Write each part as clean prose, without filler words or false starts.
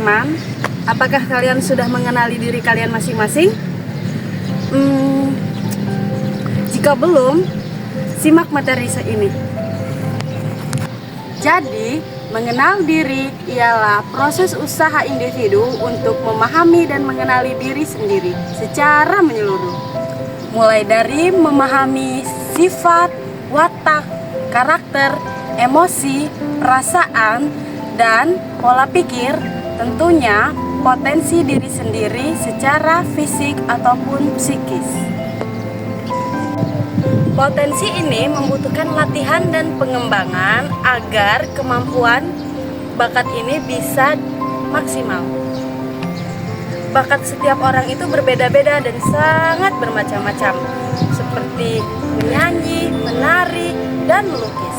teman-teman, apakah kalian sudah mengenali diri kalian masing-masing? Jika belum, simak materi ini. Jadi, mengenal diri ialah proses usaha individu untuk memahami dan mengenali diri sendiri secara menyeluruh. Mulai dari memahami sifat, watak, karakter, emosi, perasaan, dan pola pikir, tentunya potensi diri sendiri secara fisik ataupun psikis. Potensi ini membutuhkan latihan dan pengembangan agar kemampuan bakat ini bisa maksimal. Bakat setiap orang itu berbeda-beda dan sangat bermacam-macam, seperti menyanyi, menari, dan melukis.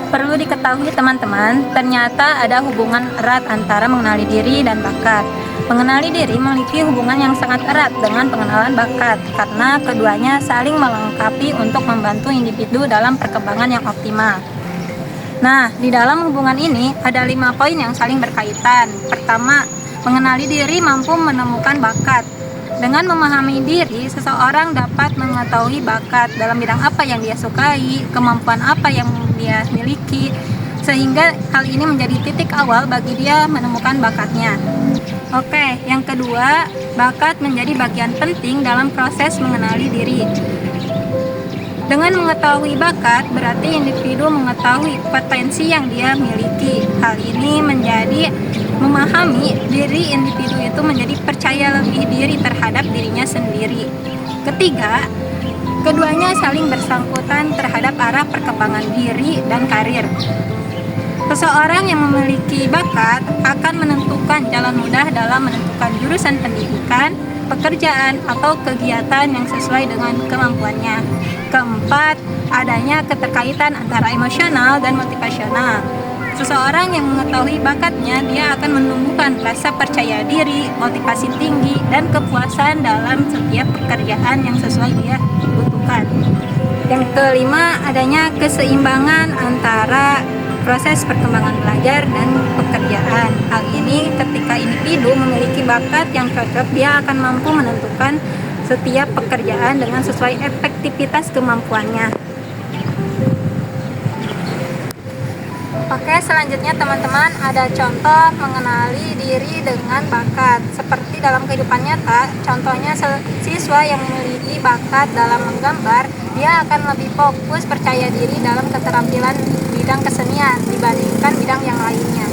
Perlu diketahui teman-teman, ternyata ada hubungan erat antara mengenali diri dan bakat. Mengenali diri memiliki hubungan yang sangat erat dengan pengenalan bakat, karena keduanya saling melengkapi untuk membantu individu dalam perkembangan yang optimal. Nah, di dalam hubungan ini ada 5 poin yang saling berkaitan. Pertama, mengenali diri mampu menemukan bakat. Dengan memahami diri, seseorang dapat mengetahui bakat dalam bidang apa yang dia sukai, kemampuan apa yang dia miliki, sehingga hal ini menjadi titik awal bagi dia menemukan bakatnya. Oke, yang kedua, bakat menjadi bagian penting dalam proses mengenali diri. Dengan mengetahui bakat, berarti individu mengetahui potensi yang dia miliki. Hal ini menjadi memahami diri individu itu menjadi percaya lebih diri terhadap dirinya sendiri. Ketiga, keduanya saling bersangkutan terhadap arah perkembangan diri dan karir. Seseorang yang memiliki bakat akan menentukan jalan mudah dalam menentukan jurusan pendidikan, pekerjaan, atau kegiatan yang sesuai dengan kemampuannya. Keempat, adanya keterkaitan antara emosional dan motivasional. Seseorang yang mengetahui bakatnya, dia akan menumbuhkan rasa percaya diri, motivasi tinggi, dan kepuasan dalam setiap pekerjaan yang sesuai dia butuhkan. Yang kelima, adanya keseimbangan antara proses perkembangan belajar dan pekerjaan. Hal ini ketika individu memiliki bakat yang cocok, dia akan mampu menentukan setiap pekerjaan dengan sesuai efektivitas kemampuannya. Oke, selanjutnya teman-teman ada contoh mengenali diri dengan bakat. Seperti dalam kehidupan nyata, contohnya siswa yang memiliki bakat dalam menggambar, dia akan lebih fokus percaya diri dalam keterampilan bidang kesenian dibandingkan bidang yang lainnya.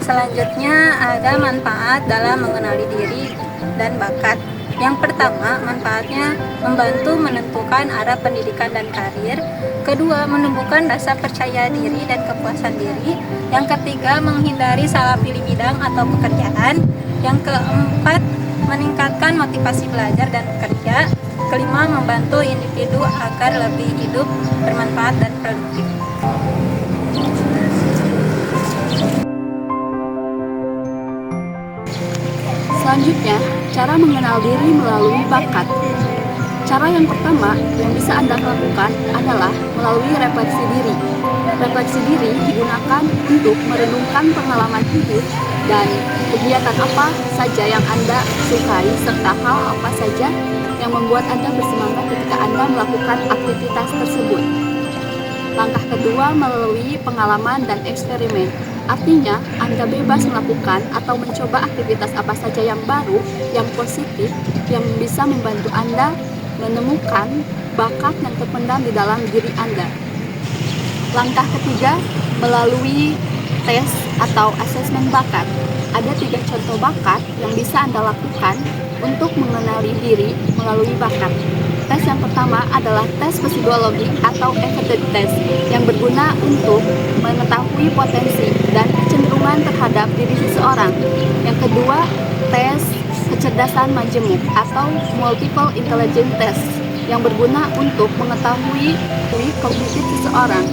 Selanjutnya ada manfaat dalam mengenali diri dan bakat. Yang pertama, manfaatnya membantu menentukan arah pendidikan dan karir. Kedua, menumbuhkan rasa percaya diri dan kepuasan diri. Yang ketiga, menghindari salah pilih bidang atau pekerjaan. Yang keempat, meningkatkan motivasi belajar dan bekerja. Kelima, membantu individu agar lebih hidup bermanfaat dan produktif. Selanjutnya, cara mengenal diri melalui bakat. Cara yang pertama yang bisa Anda lakukan adalah melalui refleksi diri. Refleksi diri digunakan untuk merenungkan pengalaman hidup dan kegiatan apa saja yang Anda sukai, serta hal apa saja yang membuat Anda bersemangat ketika Anda melakukan aktivitas tersebut. Langkah kedua, melalui pengalaman dan eksperimen. Artinya, Anda bebas melakukan atau mencoba aktivitas apa saja yang baru, yang positif, yang bisa membantu Anda menemukan bakat yang terpendam di dalam diri Anda. Langkah ketiga, melalui tes atau asesmen bakat. Ada 3 contoh bakat yang bisa Anda lakukan untuk mengenali diri melalui bakat. Tes yang pertama adalah tes psikologi atau empathy test yang berguna untuk mengetahui potensi dan kecenderungan terhadap diri seseorang. Yang kedua, tes kecerdasan majemuk atau multiple intelligence test yang berguna untuk mengetahui kognitif seseorang.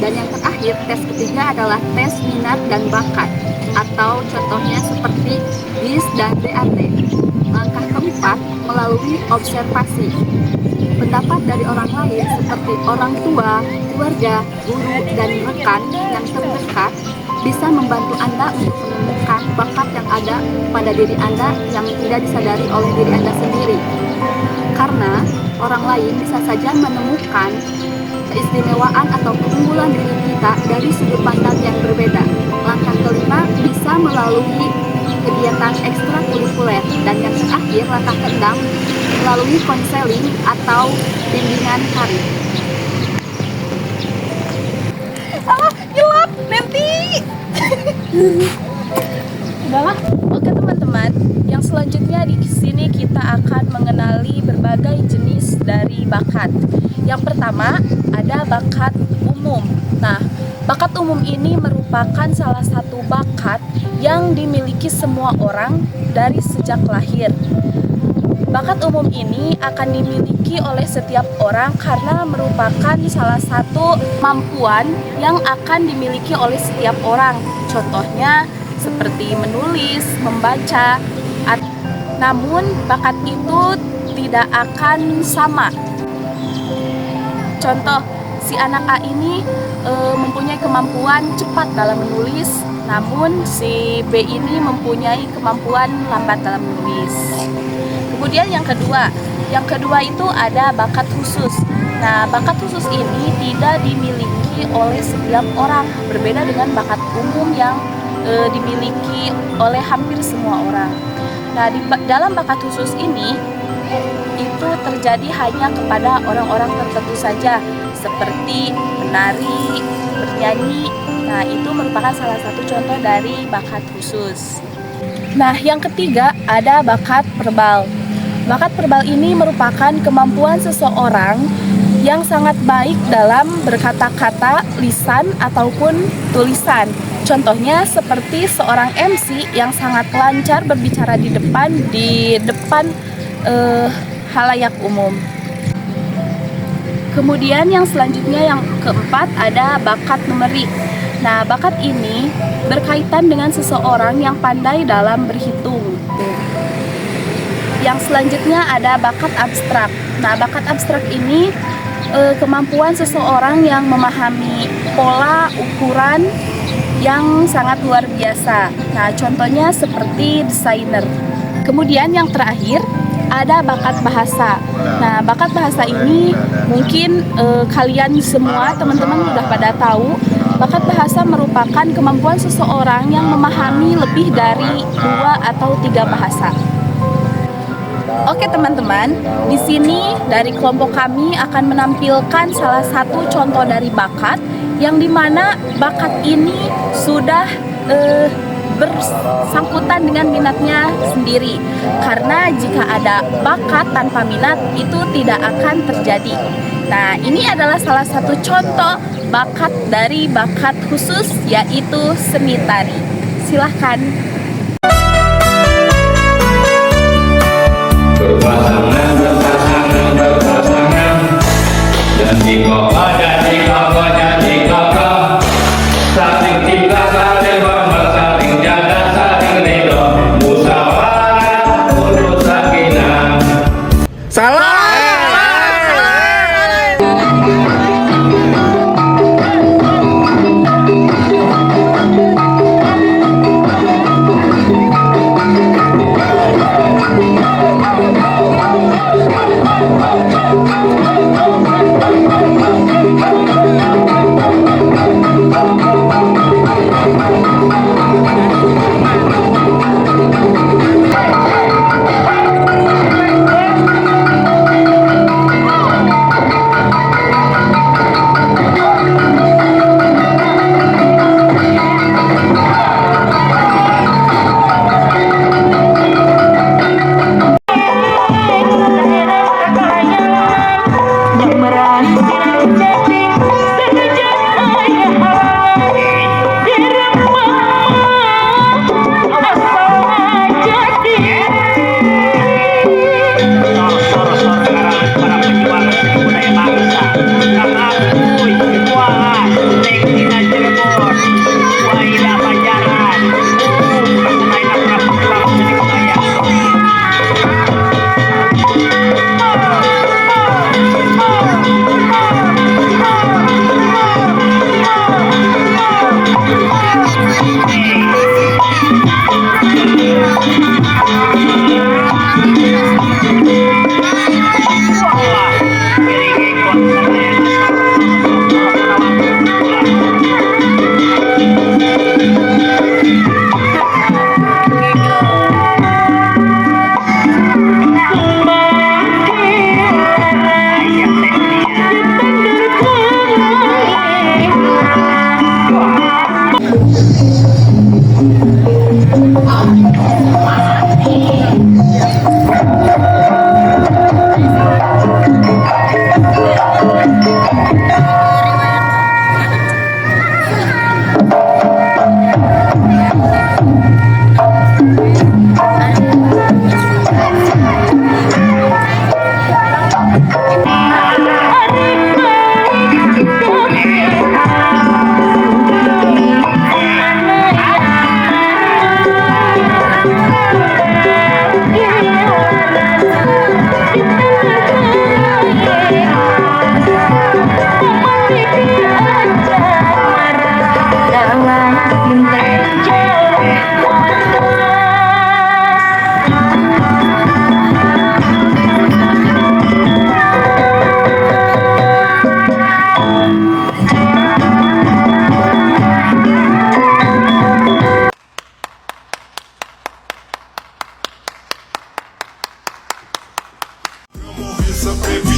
Dan yang terakhir, tes ketiga adalah tes minat dan bakat atau contohnya seperti GIS dan DAT. Langkah keempat, melalui observasi. pendapat dari orang lain seperti orang tua, keluarga, guru, dan rekan yang terdekat bisa membantu Anda untuk menemukan bakat yang ada pada diri Anda yang tidak disadari oleh diri Anda sendiri. Karena orang lain bisa saja menemukan keistimewaan atau keunggulan diri kita dari sudut pandang yang berbeda. Langkah kelima bisa melalui kegiatan ekstrakurikuler, dan yang terakhir langkah keenam melalui konseling atau bimbingan karir. Gelap nanti. Udahlah. Oke teman-teman, yang selanjutnya di sini kita akan mengenali berbagai jenis dari bakat. Yang pertama ada bakat umum. Nah, bakat umum ini merupakan salah satu bakat yang dimiliki semua orang dari sejak lahir. Bakat umum ini akan dimiliki oleh setiap orang karena merupakan salah satu kemampuan yang akan dimiliki oleh setiap orang. Contohnya seperti menulis, membaca. Namun bakat itu tidak akan sama. Contoh, si anak A ini mempunyai kemampuan cepat dalam menulis, namun si B ini mempunyai kemampuan lambat dalam menulis. Kemudian yang kedua itu ada bakat khusus. Nah, bakat khusus ini tidak dimiliki oleh setiap orang, berbeda dengan bakat umum yang dimiliki oleh hampir semua orang. Nah, dalam bakat khusus ini itu terjadi hanya kepada orang-orang tertentu saja, seperti menari, bernyanyi. Nah, itu merupakan salah satu contoh dari bakat khusus. Nah, yang ketiga ada bakat verbal. Bakat verbal ini merupakan kemampuan seseorang yang sangat baik dalam berkata-kata, lisan ataupun tulisan. Contohnya seperti seorang MC yang sangat lancar berbicara di depan halayak umum. Kemudian yang selanjutnya yang keempat ada bakat numerik. Nah, bakat ini berkaitan dengan seseorang yang pandai dalam berhitung. Yang selanjutnya ada bakat abstrak. Nah, bakat abstrak ini kemampuan seseorang yang memahami pola ukuran yang sangat luar biasa. Nah, contohnya seperti desainer. Kemudian yang terakhir ada bakat bahasa. Nah, bakat bahasa ini mungkin kalian semua teman-teman sudah pada tahu. Bakat bahasa merupakan kemampuan seseorang yang memahami lebih dari 2 atau 3 bahasa. Oke teman-teman, di sini dari kelompok kami akan menampilkan salah satu contoh dari bakat yang dimana bakat ini sudah bersangkutan dengan minatnya sendiri. Karena jika ada bakat tanpa minat itu tidak akan terjadi. Nah, ini adalah salah satu contoh bakat dari bakat khusus, yaitu seni tari. Silahkan. Berpasangan jadi kokoh jadi kokoh, saling cinta saling hormat saling jaga saling ridho, musyawarah urus sakinah. Salah. pensa previ